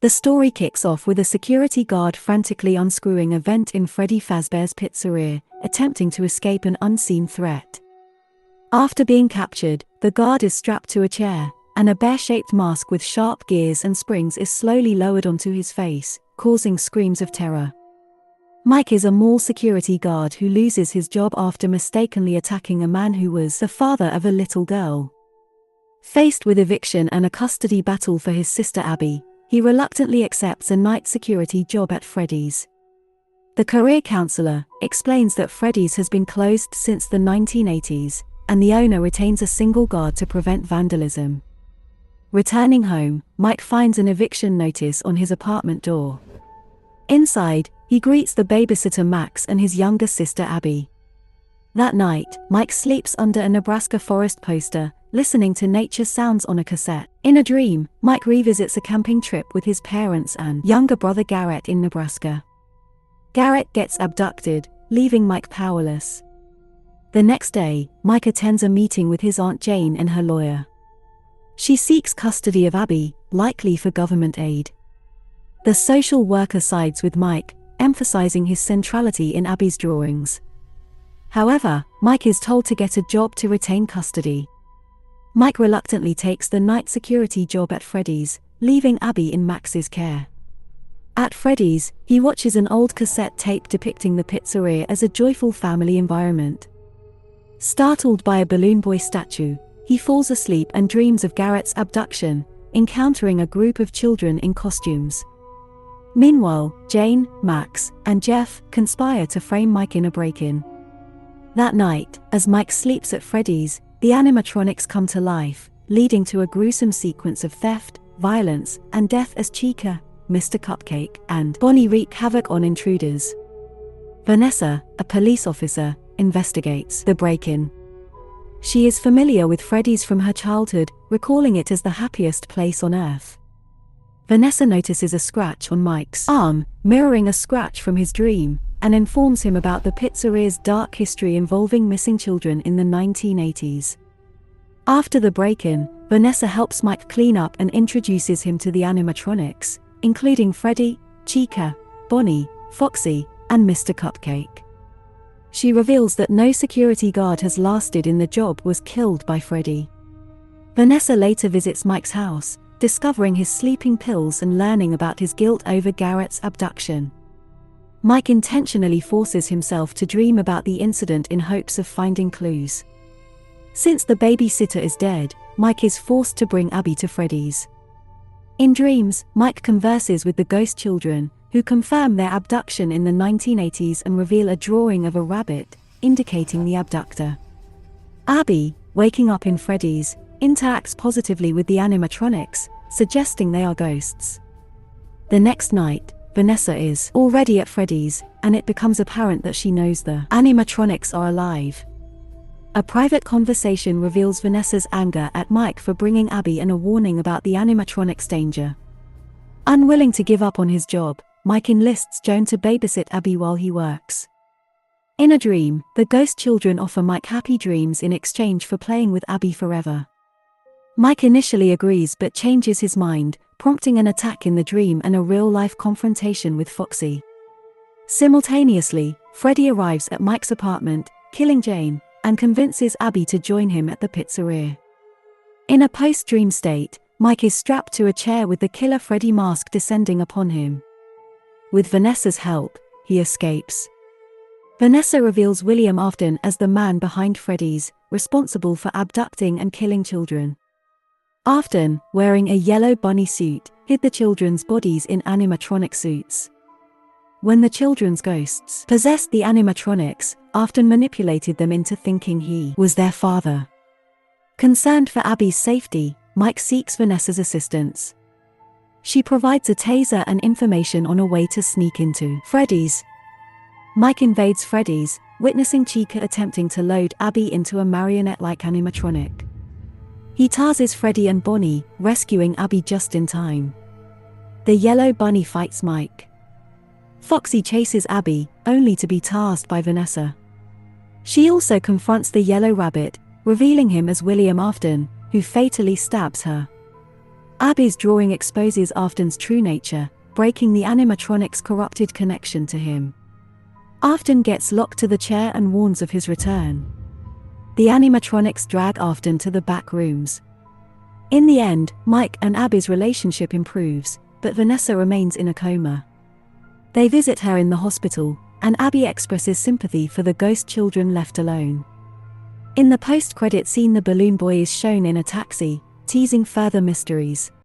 The story kicks off with a security guard frantically unscrewing a vent in Freddy Fazbear's pizzeria, attempting to escape an unseen threat. After being captured, the guard is strapped to a chair, and a bear-shaped mask with sharp gears and springs is slowly lowered onto his face, causing screams of terror. Mike is a mall security guard who loses his job after mistakenly attacking a man who was the father of a little girl. Faced with eviction and a custody battle for his sister Abby, he reluctantly accepts a night security job at Freddy's. The career counselor explains that Freddy's has been closed since the 1980s, and the owner retains a single guard to prevent vandalism. Returning home, Mike finds an eviction notice on his apartment door. Inside, he greets the babysitter Max and his younger sister Abby. That night, Mike sleeps under a Nebraska forest poster, listening to nature sounds on a cassette. In a dream, Mike revisits a camping trip with his parents and younger brother Garrett in Nebraska. Garrett gets abducted, leaving Mike powerless. The next day, Mike attends a meeting with his Aunt Jane and her lawyer. She seeks custody of Abby, likely for government aid. The social worker sides with Mike, emphasizing his centrality in Abby's drawings. However, Mike is told to get a job to retain custody. Mike reluctantly takes the night security job at Freddy's, leaving Abby in Max's care. At Freddy's, he watches an old cassette tape depicting the pizzeria as a joyful family environment. Startled by a balloon boy statue, he falls asleep and dreams of Garrett's abduction, encountering a group of children in costumes. Meanwhile, Jane, Max, and Jeff conspire to frame Mike in a break-in. That night, as Mike sleeps at Freddy's, the animatronics come to life, leading to a gruesome sequence of theft, violence, and death as Chica, Mr. Cupcake, and Bonnie wreak havoc on intruders. Vanessa, a police officer, investigates the break-in. She is familiar with Freddy's from her childhood, recalling it as the happiest place on Earth. Vanessa notices a scratch on Mike's arm, mirroring a scratch from his dream, and informs him about the pizzeria's dark history involving missing children in the 1980s. After the break-in, Vanessa helps Mike clean up and introduces him to the animatronics, including Freddy, Chica, Bonnie, Foxy, and Mr. Cupcake. She reveals that no security guard has lasted in the job was killed by Freddy. Vanessa later visits Mike's house, discovering his sleeping pills and learning about his guilt over Garrett's abduction. Mike intentionally forces himself to dream about the incident in hopes of finding clues. Since the babysitter is dead, Mike is forced to bring Abby to Freddy's. In dreams, Mike converses with the ghost children, who confirm their abduction in the 1980s and reveal a drawing of a rabbit, indicating the abductor. Abby, waking up in Freddy's, interacts positively with the animatronics, suggesting they are ghosts. The next night, Vanessa is already at Freddy's, and it becomes apparent that she knows the animatronics are alive. A private conversation reveals Vanessa's anger at Mike for bringing Abby and a warning about the animatronics' danger. Unwilling to give up on his job, Mike enlists Joan to babysit Abby while he works. In a dream, the ghost children offer Mike happy dreams in exchange for playing with Abby forever. Mike initially agrees but changes his mind, prompting an attack in the dream and a real-life confrontation with Foxy. Simultaneously, Freddy arrives at Mike's apartment, killing Jane, and convinces Abby to join him at the pizzeria. In a post-dream state, Mike is strapped to a chair with the killer Freddy mask descending upon him. With Vanessa's help, he escapes. Vanessa reveals William Afton as the man behind Freddy's, responsible for abducting and killing children. Afton, wearing a yellow bunny suit, hid the children's bodies in animatronic suits. When the children's ghosts possessed the animatronics, Afton manipulated them into thinking he was their father. Concerned for Abby's safety, Mike seeks Vanessa's assistance. She provides a taser and information on a way to sneak into Freddy's. Mike invades Freddy's, witnessing Chica attempting to load Abby into a marionette-like animatronic. He tases Freddy and Bonnie, rescuing Abby just in time. The yellow bunny fights Mike. Foxy chases Abby, only to be tasked by Vanessa. She also confronts the yellow rabbit, revealing him as William Afton, who fatally stabs her. Abby's drawing exposes Afton's true nature, breaking the animatronic's corrupted connection to him. Afton gets locked to the chair and warns of his return. The animatronics drag Afton to the back rooms. In the end, Mike and Abby's relationship improves, but Vanessa remains in a coma. They visit her in the hospital, and Abby expresses sympathy for the ghost children left alone. In the post-credit scene, the balloon boy is shown in a taxi, teasing further mysteries.